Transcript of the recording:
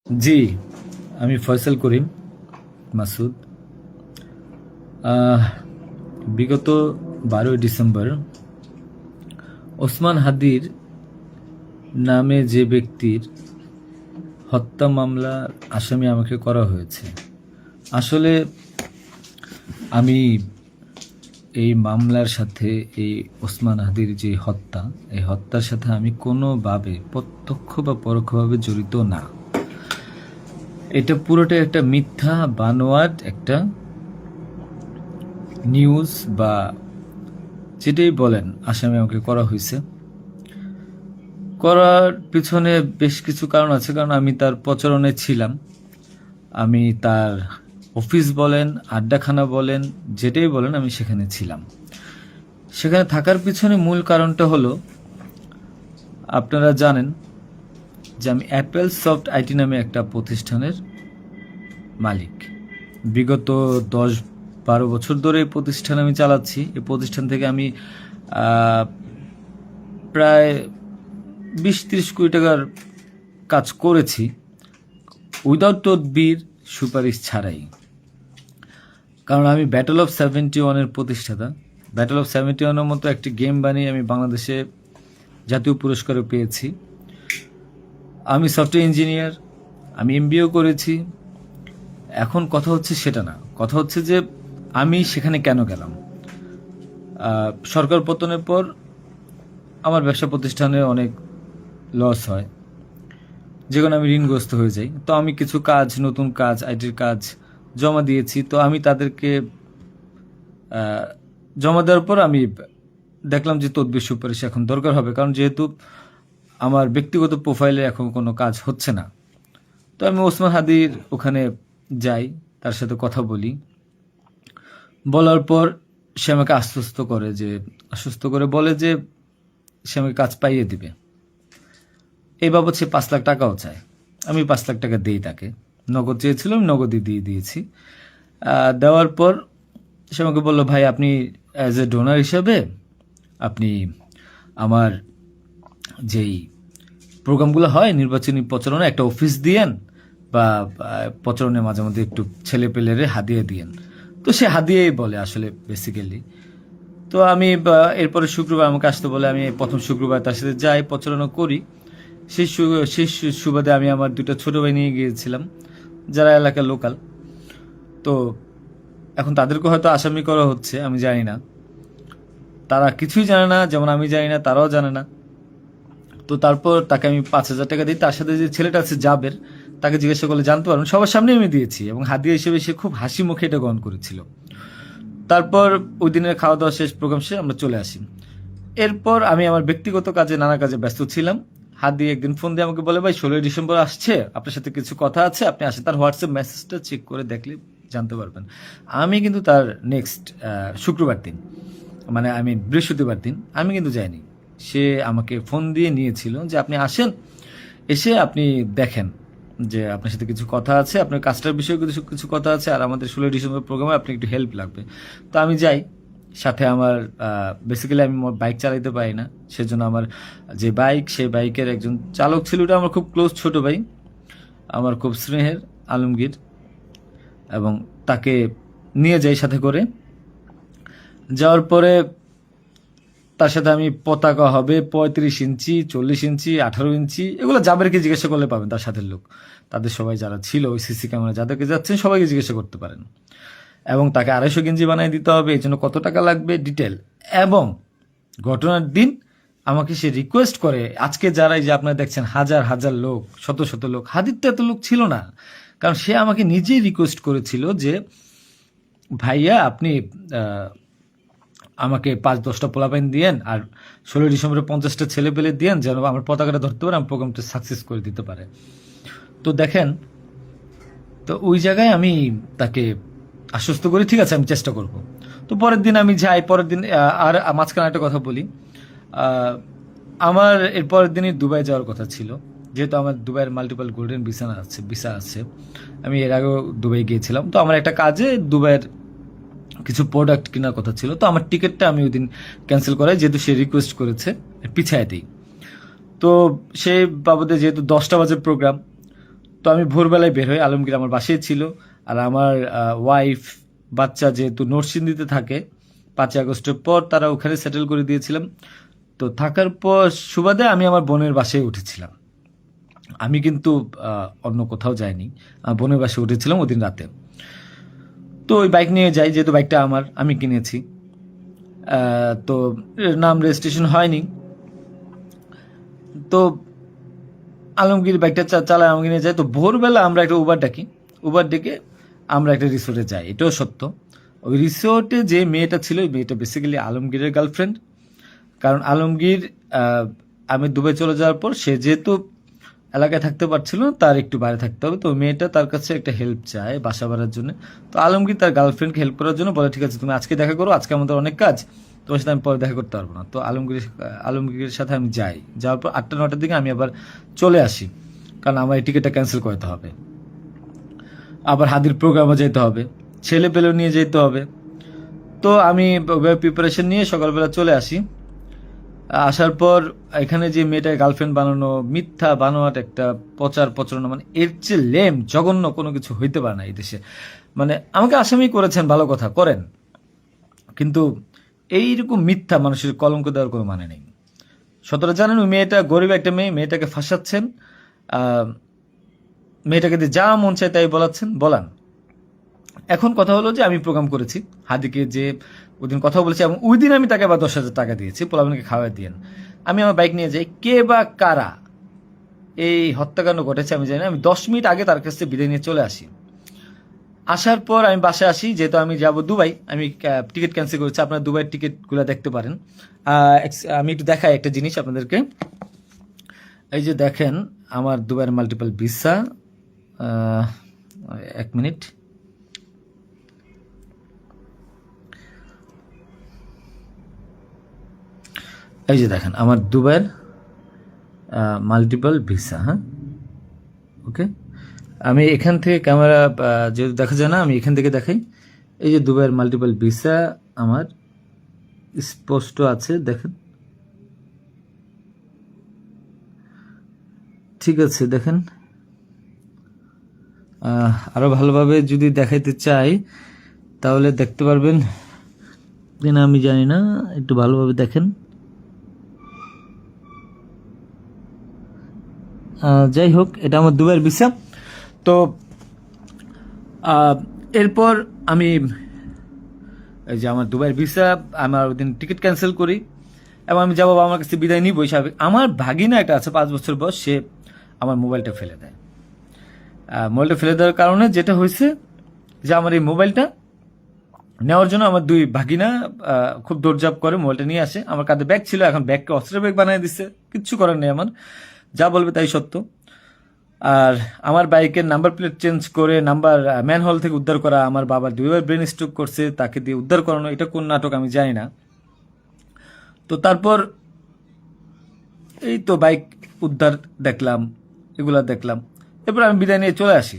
জি, আমি ফয়সাল করিম মাসুদ। আহ, বিগত 12ই ডিসেম্বর ওসমান হাদির নামে যে ব্যক্তির হত্যা মামলার আসামি আমাকে করা হয়েছে। আসলে আমি এই মামলার সাথে এই ওসমান হাদির যে হত্যা, এই হত্যার সাথে আমি কোনোভাবে প্রত্যক্ষ বা পরোক্ষভাবে জড়িত না। এটা পুরোটা একটা মিথ্যা বানোয়াট একটা নিউজ বা যেটাই বলেন আসামি আমাকে করা হয়েছে। করার পিছনে বেশ কিছু কারণ আছে, কারণ আমি তার প্রচারণে ছিলাম। আমি তার অফিস বলেন, আড্ডাখানা বলেন, যেটাই বলেন আমি সেখানে ছিলাম। সেখানে থাকার পিছনে মূল কারণটা হলো, আপনারা জানেন যে আমি অ্যাপেল সফট আইটি নামে একটা প্রতিষ্ঠানের মালিক। বিগত 10-12 বছর ধরে এই প্রতিষ্ঠান আমি চালাচ্ছি। এই প্রতিষ্ঠান থেকে আমি প্রায় 20-30 কোটি টাকার কাজ করেছি উইদাউট তদবির, সুপারিশ ছাড়াই। কারণ আমি ব্যাটল অফ 71-এর প্রতিষ্ঠাতা। ব্যাটল অফ 71-এর মতো একটি গেম বানিয়ে আমি বাংলাদেশে জাতীয় পুরস্কারও পেয়েছি। আমি সফটওয়্যার ইঞ্জিনিয়ার, আমি এমবিএও করেছি। এখন কথা হচ্ছে সেটা না, কথা হচ্ছে যে আমি সেখানে কেন গেলাম। সরকার পতনের পর আমার ব্যবসা প্রতিষ্ঠানে অনেক লস হয়, যেখানে আমি ঋণগ্রস্ত হয়ে যাই। তো আমি কিছু কাজ, নতুন কাজ, আইটির কাজ জমা দিয়েছি। তো আমি তাদেরকে জমা দেওয়ার পর আমি দেখলাম যে তদবির সুপারিশ এখন দরকার হবে, কারণ যেহেতু আমার ব্যক্তিগত প্রোফাইলে এখন কোনো কাজ হচ্ছে না। তো আমি ওসমান হাদির ওখানে যাই, তার সাথে কথা বলি। বলার পর সে আমাকে আশ্বস্ত করে বলে যে সে আমাকে কাজ পাইয়ে দিবে। এই বাবদ সে 5 লাখ টাকাও চায়। আমি 5 লাখ টাকা দিই তাকে। নগদ চেয়েছিল, আমি নগদই দিয়ে দিয়েছি। দেওয়ার পর সে আমাকে বললো, ভাই আপনি অ্যাজ এ ডোনার হিসাবে আপনি আমার যেই প্রোগ্রামগুলো হয় নির্বাচনী প্রচারণা, একটা অফিস দিয়েন, বা প্রচারণে মাঝে মধ্যে একটু ছেলে পেলেরে হাদিয়ে দিয়েন। তো সে হাদিয়েই বলে আসলে বেসিক্যালি। তো আমি এরপরে শুক্রবার আমাকে আসতে বলে, আমি প্রথম শুক্রবার তার সাথে যাই, প্রচারণা করি। সেই সুবাদে আমি আমার 2টা ছোট ভাই নিয়ে গিয়েছিলাম, যারা এলাকার লোকাল। তো এখন তাদেরকে হয়তো আসামি করা হচ্ছে, আমি জানি না। তারা কিছুই জানে না, যেমন আমি জানি না, তারাও জানে না। তো তারপর তাকে আমি 5,000 টাকা দিই। তার সাথে যে ছেলেটা আছে জাবের, তাকে জিজ্ঞাসা করলে জানতে পারবেন, সবার সামনে আমি দিয়েছি এবং হাদিয়া হিসেবে সে খুব হাসি মুখে এটা গ্রহণ করেছিল। তারপর ওই দিনের খাওয়া দাওয়া শেষ, প্রোগ্রাম শেষ, আমরা চলে আসি। এরপর আমি আমার ব্যক্তিগত কাজে, নানা কাজে ব্যস্ত ছিলাম। হাদি একদিন ফোন দিয়ে আমাকে বলে, ভাই 16ই ডিসেম্বর আসছে, আপনার সাথে কিছু কথা আছে, আপনি আসেন। তার হোয়াটসঅ্যাপ মেসেজটা চেক করে দেখলে জানতে পারবেন। আমি কিন্তু তার নেক্সট শুক্রবার দিন, মানে আমি বৃহস্পতিবার দিন আমি কিন্তু যাইনি। সে আমাকে ফোন দিয়ে নিয়েছিল যে আপনি আসেন, এসে আপনি দেখেন যে আপনার সাথে কিছু কথা আছে, আপনার কাজটার বিষয়ে কিছু কিছু কথা আছে, আর আমাদের 16ই ডিসেম্বর প্রোগ্রামে আপনি একটু হেল্প লাগবে। তো আমি যাই। সাথে আমার বেসিক্যালি আমি বাইক চালাইতে পারি না, সেজন্য আমার যে বাইক, সেই বাইকের একজন চালক ছিল, ওটা আমার খুব ক্লোজ ছোট ভাই, আমার খুব স্নেহের, আলমগীর। এবং তাকে নিয়ে যাই সাথে করে। যাওয়ার পরে তার সাথে আমি, পতাকা হবে 35 ইঞ্চি, 40 ইঞ্চি, 18 ইঞ্চি, এগুলো জাবেরকে জিজ্ঞাসা করলে পাবেন, তার সাথে লোক, তাদের সবাই যারা ছিল ওই সিসি ক্যামেরা যাদেরকে যাচ্ছেন সবাইকে জিজ্ঞাসা করতে পারেন। এবং তাকে 250 গেঞ্জি বানিয়ে দিতে হবে, এই জন্য কত টাকা লাগবে ডিটেল। এবং ঘটনার দিন আমাকে সে রিকোয়েস্ট করে, আজকে যারা এই যে আপনারা দেখছেন হাজার হাজার লোক, শত শত লোক, হাদির তো এত লোক ছিল না, কারণ সে আমাকে নিজেই রিকোয়েস্ট করেছিল যে ভাইয়া আপনি আমাকে 5-10টা পোলাপাইন দিয়েন, আর 16ই ডিসেম্বরে 50টা ছেলে পেলে দিয়েন, যেন আমার পতাকাটা ধরতে পারে, আমার প্রোগ্রামটা সাকসেস করে দিতে পারে। তো দেখেন, তো ওই জায়গায় আমি তাকে আশ্বস্ত করি, ঠিক আছে আমি চেষ্টা করব। তো পরের দিন আমি যাই। পরের দিন আর মাঝখানে একটা কথা বলি, আমার এর পরের দিনই দুবাই যাওয়ার কথা ছিল, যেহেতু আমার দুবাইয়ের মাল্টিপল গোল্ডেন ভিসা আছে। আমি এর আগেও দুবাই গিয়েছিলাম। তো আমার একটা কাজে দুবাইয়ের কিছু প্রোডাক্ট কেনার কথা ছিল। তো আমার টিকিটটা আমি ওই দিন ক্যান্সেল করাই, যেহেতু সে রিকোয়েস্ট করেছে, পিছায় দিই। তো সেই বাবদে যেহেতু 10টা বাজে প্রোগ্রাম, তো আমি ভোরবেলায় বের হই, আলমগীর আমার বাসায় ছিল। আর আমার ওয়াইফ, বাচ্চা যেহেতু নরসিংদীতে থাকে, 5ই আগস্টের পর তারা ওখানে সেটেল করে দিয়েছিলাম। তো থাকার পর সুবাদে আমি আমার বোনের বাসায় উঠেছিলাম। আমি কিন্তু অন্য কোথাও যাইনি, বোনের বাসায় উঠেছিলাম ওদিন রাতে। তো ওই বাইক নিয়ে যাই, যেহেতু বাইকটা আমি কিনেছি। তো নাম রেজিস্ট্রেশন হয়নি। তো আলমগীর বাইকটা চালায়, আমাকে নিয়ে যায়। তো ভোরবেলা আমরা একটা উবার ডেকে আমরা একটা রিসোর্টে যাই, এটাও সত্য। ওই রিসোর্টে যে মেয়েটা ছিল, ওই মেয়েটা বেসিক্যালি আলমগীরের গার্লফ্রেন্ড। কারণ আলমগীর আমি দুবাই চলে যাওয়ার পর সে যেহেতু এলাকায় থাকতে পারছিল না, তার একটু বাইরে থাকতে হবে। তো মেয়েটা তার কাছে একটা হেল্প চায় বাসা ভাড়ার জন্য। তো আলমগীর তার গার্লফ্রেন্ডকে হেল্প করার জন্য বলে, ঠিক আছে তুমি আজকে দেখা করো, আজকে আমাদের অনেক কাজ, তোমার সাথে আমি পরে দেখা করতে পারবো না। তো আলমগীরের সাথে আমি যাই। যাওয়ার পর 8টা 9টার দিকে আমি আবার চলে আসি, কারণ আমার এই টিকিটটা ক্যান্সেল করতে হবে। আবার হাদির প্রোগ্রামে যেতে হবে, ছেলে পেলেও নিয়ে যেতে হবে। তো আমি প্রিপারেশন নিয়ে সকালবেলা চলে আসি। আসার পর এখানে যে মেয়েটার গার্লফ্রেন্ড বানানো, মিথ্যা বানোয়াট একটা প্রচারণা, মানে এর চেয়ে লেম জঘন্য কোনো কিছু হইতে পারে না এই দেশে। মানে আমাকে আসামি করেছেন, ভালো কথা করেন, কিন্তু এইরকম মিথ্যা মানুষের কলঙ্ক দেওয়ার কোনো মানে নেই। সতরা জানেন ওই মেয়েটা গরিব একটা মেয়ে, মেয়েটাকে ফাঁসাচ্ছেন, মেয়েটাকে দিয়ে যা মন চায় তাই বলান। এখন কথা হলো যে আমি প্রোগ্রাম করেছি হাদিকে, যে ওই দিন কথা বলেছি, এবং ওই দিন আমি তাকে আবার 10,000 টাকা দিয়েছি, পোলাপানকে খাওয়া দিয়েন। আমি আমার বাইক নিয়ে যাই, কে বা কারা এই হত্যাকাণ্ড ঘটেছে আমি জানি না। আমি 10 মিনিট আগে তার কাছ থেকে বিদায় নিয়ে চলে আসি। আসার পর আমি বাসায় আসি, যেহেতু আমি যাব দুবাই, আমি টিকিট ক্যান্সেল করেছি। আপনারা দুবাইয়ের টিকিটগুলো দেখতে পারেন। আমি একটু দেখাই একটা জিনিস আপনাদেরকে। এই যে দেখেন আমার দুবাইয়ের মাল্টিপল ভিসা। 1 মিনিট। এই যে দেখেন আমার দুবাইয়ের মাল্টিপল ভিসা। হ্যাঁ, ওকে। আমি এখান থেকে ক্যামেরা যেহেতু দেখা যায় না, আমি এখান থেকে দেখাই। এই যে দুবাইয়ের মাল্টিপল ভিসা আমার স্পষ্ট আছে, দেখেন। ঠিক আছে, দেখেন। আরো ভালোভাবে যদি দেখাইতে চাই তাহলে দেখতে পারবেন কিনা আমি জানি না, একটু ভালোভাবে দেখেন। যাই হোক, এটা আমার দুবাইয়ের ভিসা। তো এরপর আমি এই যে আমার দুবাইয়ের ভিসা, আমার ওই দিন টিকিট ক্যান্সেল করি এবং আমি যাবো আমার কাছে বিদায় নিবই স্বাভাবিক। আমার ভাগিনা একটা আছে 5 বছর বয়স, সে আমার মোবাইলটা ফেলে দেয়। মোবাইলটা ফেলে দেওয়ার কারণে যেটা হয়েছে যে আমার এই মোবাইলটা নেওয়ার জন্য আমার দুই ভাগিনা খুব দৌড়ঝাঁপ করে মোবাইলটা নিয়ে আসে। আমার কাঁধে ব্যাগ ছিল, এখন ব্যাগকে অস্ত্রের ব্যাগ বানিয়ে দিচ্ছে, কিচ্ছু করার নেই আমার, যা বলবে তাই সত্য। আর আমার বাইকের নাম্বার প্লেট চেঞ্জ করে নাম্বার ম্যানহোল থেকে উদ্ধার করা, আমার বাবা 2বার ব্রেন স্ট্রোক করছে, তাকে দিয়ে উদ্ধার করানো, এটা কোন নাটক আমি জানি না। তো তারপর এই তো বাইক উদ্ধার দেখলাম, এগুলা দেখলাম। এরপর আমি বিদায় নিয়ে চলে আসি।